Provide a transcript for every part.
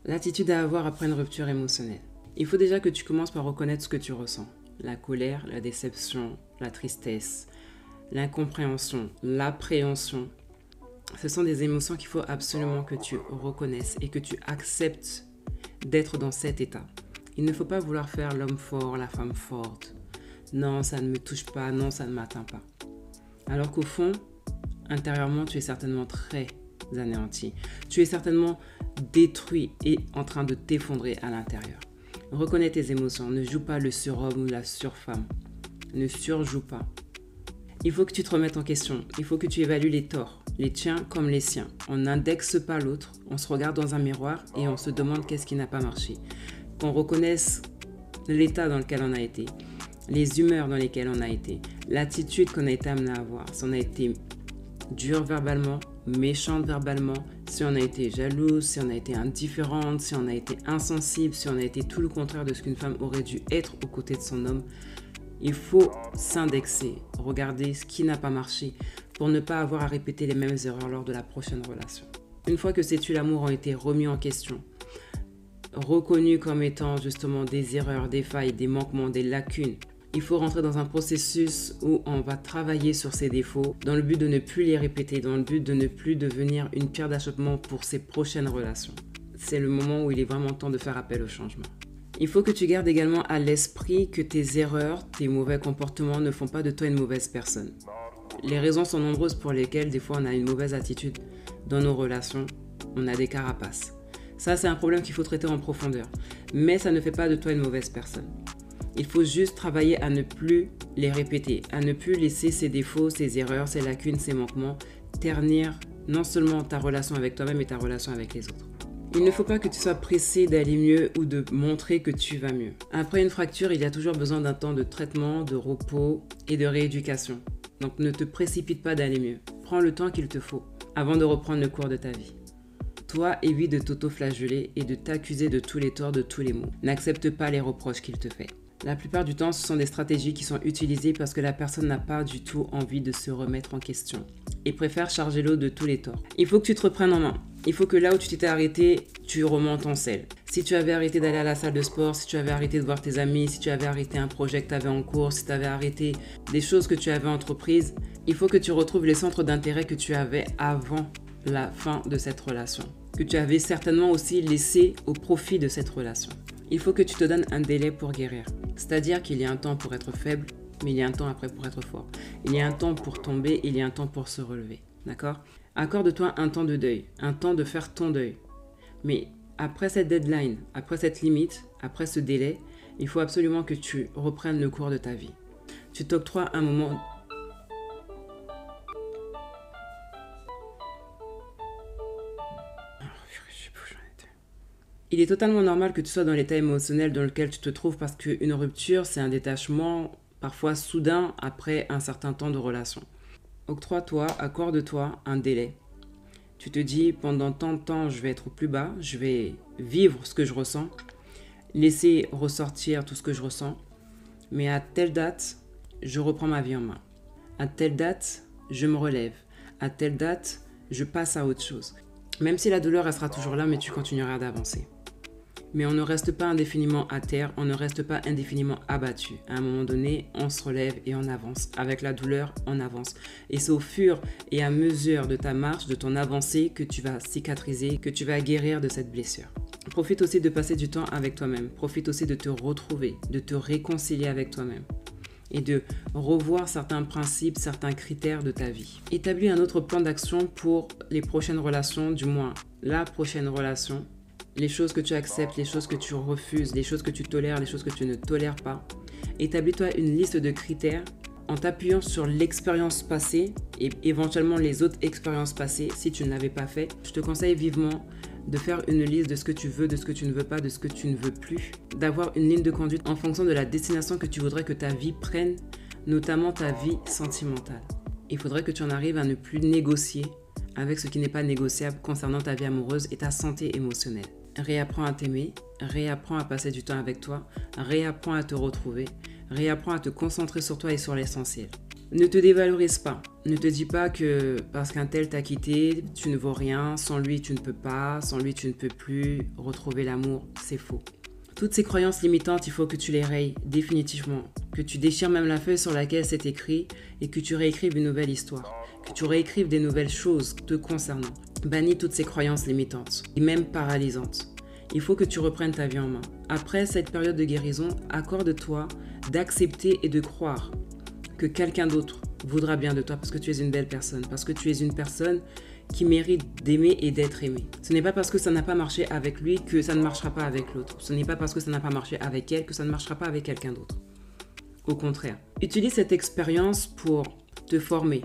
L'attitude à avoir après une rupture émotionnelle. Il faut déjà que tu commences par reconnaître ce que tu ressens. La colère, la déception, la tristesse, l'incompréhension, l'appréhension. Ce sont des émotions qu'il faut absolument que tu reconnaisses et que tu acceptes d'être dans cet état. Il ne faut pas vouloir faire l'homme fort, la femme forte. Non, ça ne me touche pas, non, ça ne m'atteint pas. Alors qu'au fond, intérieurement, tu es certainement très anéanti. Tu es certainement détruit et en train de t'effondrer à l'intérieur. Reconnais tes émotions, ne joue pas le surhomme ou la surfemme. Ne surjoue pas. Il faut que tu te remettes en question, il faut que tu évalues les torts, les tiens comme les siens. On n'indexe pas l'autre, on se regarde dans un miroir et on se demande qu'est-ce qui n'a pas marché. Qu'on reconnaisse l'état dans lequel on a été, les humeurs dans lesquelles on a été, l'attitude qu'on a été amené à avoir, si on a été dur verbalement, méchante verbalement, si on a été jalouse, si on a été indifférente, si on a été insensible, si on a été tout le contraire de ce qu'une femme aurait dû être aux côtés de son homme. Il faut s'indexer, regarder ce qui n'a pas marché pour ne pas avoir à répéter les mêmes erreurs lors de la prochaine relation. Une fois que ces tue-l'amour ont été remis en question, reconnus comme étant justement des erreurs, des failles, des manquements, des lacunes, il faut rentrer dans un processus où on va travailler sur ces défauts dans le but de ne plus les répéter, dans le but de ne plus devenir une pierre d'achoppement pour ces prochaines relations. C'est le moment où il est vraiment temps de faire appel au changement. Il faut que tu gardes également à l'esprit que tes erreurs, tes mauvais comportements ne font pas de toi une mauvaise personne. Les raisons sont nombreuses pour lesquelles des fois on a une mauvaise attitude dans nos relations, on a des carapaces. Ça, c'est un problème qu'il faut traiter en profondeur. Mais ça ne fait pas de toi une mauvaise personne. Il faut juste travailler à ne plus les répéter, à ne plus laisser ces défauts, ces erreurs, ces lacunes, ces manquements ternir non seulement ta relation avec toi-même, mais ta relation avec les autres. Il ne faut pas que tu sois pressé d'aller mieux ou de montrer que tu vas mieux. Après une fracture, il y a toujours besoin d'un temps de traitement, de repos et de rééducation. Donc ne te précipite pas d'aller mieux. Prends le temps qu'il te faut avant de reprendre le cours de ta vie. Toi, évite de t'auto-flageller et de t'accuser de tous les torts, de tous les maux. N'accepte pas les reproches qu'il te fait. La plupart du temps, ce sont des stratégies qui sont utilisées parce que la personne n'a pas du tout envie de se remettre en question et préfère charger l'autre de tous les torts. Il faut que tu te reprennes en main. Il faut que là où tu t'étais arrêté, tu remontes en selle. Si tu avais arrêté d'aller à la salle de sport, si tu avais arrêté de voir tes amis, si tu avais arrêté un projet que tu avais en cours, si tu avais arrêté des choses que tu avais entreprises, il faut que tu retrouves les centres d'intérêt que tu avais avant la fin de cette relation, que tu avais certainement aussi laissé au profit de cette relation. Il faut que tu te donnes un délai pour guérir. C'est-à-dire qu'il y a un temps pour être faible, mais il y a un temps après pour être fort. Il y a un temps pour tomber, il y a un temps pour se relever. D'accord ? Accorde-toi un temps de deuil, un temps de faire ton deuil. Mais après cette deadline, après cette limite, après ce délai, il faut absolument que tu reprennes le cours de ta vie. Tu t'octroies un moment... Il est totalement normal que tu sois dans l'état émotionnel dans lequel tu te trouves parce qu'une rupture, c'est un détachement parfois soudain après un certain temps de relation. Octroie-toi, accorde-toi un délai. Tu te dis, pendant tant de temps, je vais être au plus bas, je vais vivre ce que je ressens, laisser ressortir tout ce que je ressens, mais à telle date, je reprends ma vie en main. À telle date, je me relève. À telle date, je passe à autre chose. Même si la douleur restera toujours là, mais tu continueras d'avancer. Mais on ne reste pas indéfiniment à terre, on ne reste pas indéfiniment abattu. À un moment donné, on se relève et on avance. Avec la douleur, on avance. Et c'est au fur et à mesure de ta marche, de ton avancée, que tu vas cicatriser, que tu vas guérir de cette blessure. Profite aussi de passer du temps avec toi-même. Profite aussi de te retrouver, de te réconcilier avec toi-même. Et de revoir certains principes, certains critères de ta vie. Établis un autre plan d'action pour les prochaines relations, du moins la prochaine relation. Les choses que tu acceptes, les choses que tu refuses, les choses que tu tolères, les choses que tu ne tolères pas. Établis-toi une liste de critères en t'appuyant sur l'expérience passée et éventuellement les autres expériences passées si tu ne l'avais pas fait. Je te conseille vivement de faire une liste de ce que tu veux, de ce que tu ne veux pas, de ce que tu ne veux plus. D'avoir une ligne de conduite en fonction de la destination que tu voudrais que ta vie prenne, notamment ta vie sentimentale. Il faudrait que tu en arrives à ne plus négocier avec ce qui n'est pas négociable concernant ta vie amoureuse et ta santé émotionnelle. Réapprends à t'aimer, réapprends à passer du temps avec toi, réapprends à te retrouver, réapprends à te concentrer sur toi et sur l'essentiel. Ne te dévalorise pas. Ne te dis pas que parce qu'un tel t'a quitté, tu ne vaux rien, sans lui tu ne peux pas, sans lui tu ne peux plus retrouver l'amour. C'est faux. Toutes ces croyances limitantes, il faut que tu les rayes définitivement, que tu déchires même la feuille sur laquelle c'est écrit et que tu réécrives une nouvelle histoire, que tu réécrives des nouvelles choses te concernant. Bannis toutes ces croyances limitantes et même paralysantes. Il faut que tu reprennes ta vie en main. Après cette période de guérison, accorde-toi d'accepter et de croire que quelqu'un d'autre voudra bien de toi parce que tu es une belle personne, parce que tu es une personne qui mérite d'aimer et d'être aimée. Ce n'est pas parce que ça n'a pas marché avec lui que ça ne marchera pas avec l'autre. Ce n'est pas parce que ça n'a pas marché avec elle que ça ne marchera pas avec quelqu'un d'autre. Au contraire, utilise cette expérience pour te former,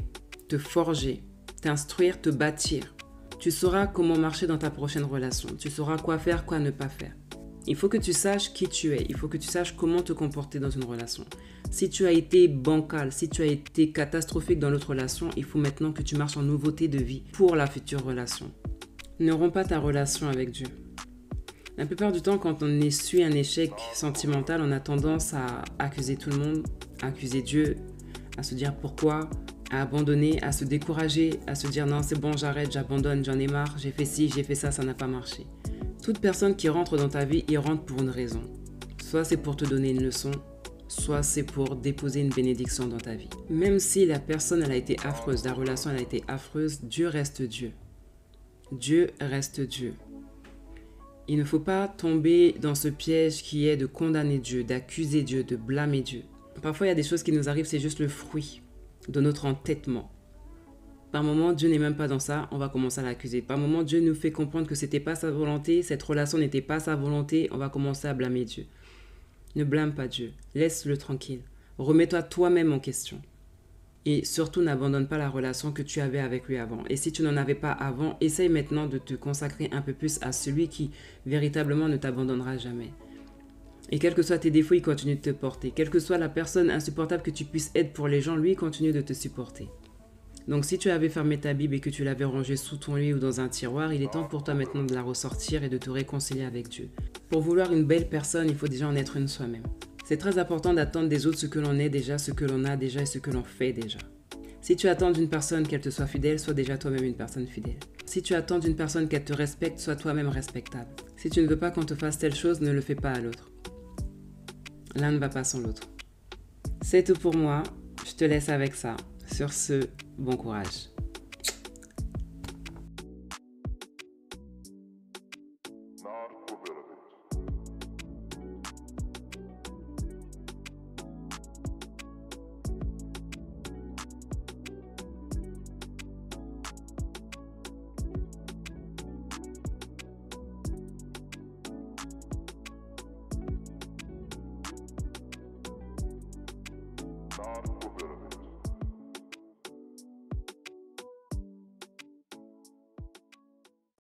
te forger, t'instruire, te bâtir. Tu sauras comment marcher dans ta prochaine relation. Tu sauras quoi faire, quoi ne pas faire. Il faut que tu saches qui tu es. Il faut que tu saches comment te comporter dans une relation. Si tu as été bancal, si tu as été catastrophique dans l'autre relation, il faut maintenant que tu marches en nouveauté de vie pour la future relation. Ne romps pas ta relation avec Dieu. La plupart du temps, quand on essuie un échec sentimental, on a tendance à accuser tout le monde, à accuser Dieu, à se dire pourquoi, à abandonner, à se décourager, à se dire non c'est bon, j'arrête, j'abandonne, j'en ai marre, j'ai fait ci, j'ai fait ça n'a pas marché. Toute personne qui rentre dans ta vie, il rentre pour une raison. Soit c'est pour te donner une leçon, soit c'est pour déposer une bénédiction dans ta vie. Même si la personne elle a été affreuse, la relation elle a été affreuse, Dieu reste Dieu. Dieu reste Dieu. Il ne faut pas tomber dans ce piège qui est de condamner Dieu, d'accuser Dieu, de blâmer Dieu. Parfois il y a des choses qui nous arrivent, c'est juste le fruit de notre entêtement. Par moment, Dieu n'est même pas dans ça, on va commencer à l'accuser. Par moment, Dieu nous fait comprendre que c'était pas sa volonté, cette relation n'était pas sa volonté, on va commencer à blâmer Dieu. Ne blâme pas Dieu, laisse-le tranquille. Remets-toi toi-même en question. Et surtout, n'abandonne pas la relation que tu avais avec lui avant. Et si tu n'en avais pas avant, essaye maintenant de te consacrer un peu plus à celui qui véritablement ne t'abandonnera jamais. Et quels que soient tes défauts, il continue de te porter. Quelle que soit la personne insupportable que tu puisses être pour les gens, lui, il continue de te supporter. Donc si tu avais fermé ta Bible et que tu l'avais rangée sous ton lit ou dans un tiroir, il est temps pour toi maintenant de la ressortir et de te réconcilier avec Dieu. Pour vouloir une belle personne, il faut déjà en être une soi-même. C'est très important d'attendre des autres ce que l'on est déjà, ce que l'on a déjà et ce que l'on fait déjà. Si tu attends d'une personne qu'elle te soit fidèle, sois déjà toi-même une personne fidèle. Si tu attends d'une personne qu'elle te respecte, sois toi-même respectable. Si tu ne veux pas qu'on te fasse telle chose, ne le fais pas à l'autre. L'un ne va pas sans l'autre. C'est tout pour moi. Je te laisse avec ça. Sur ce, bon courage.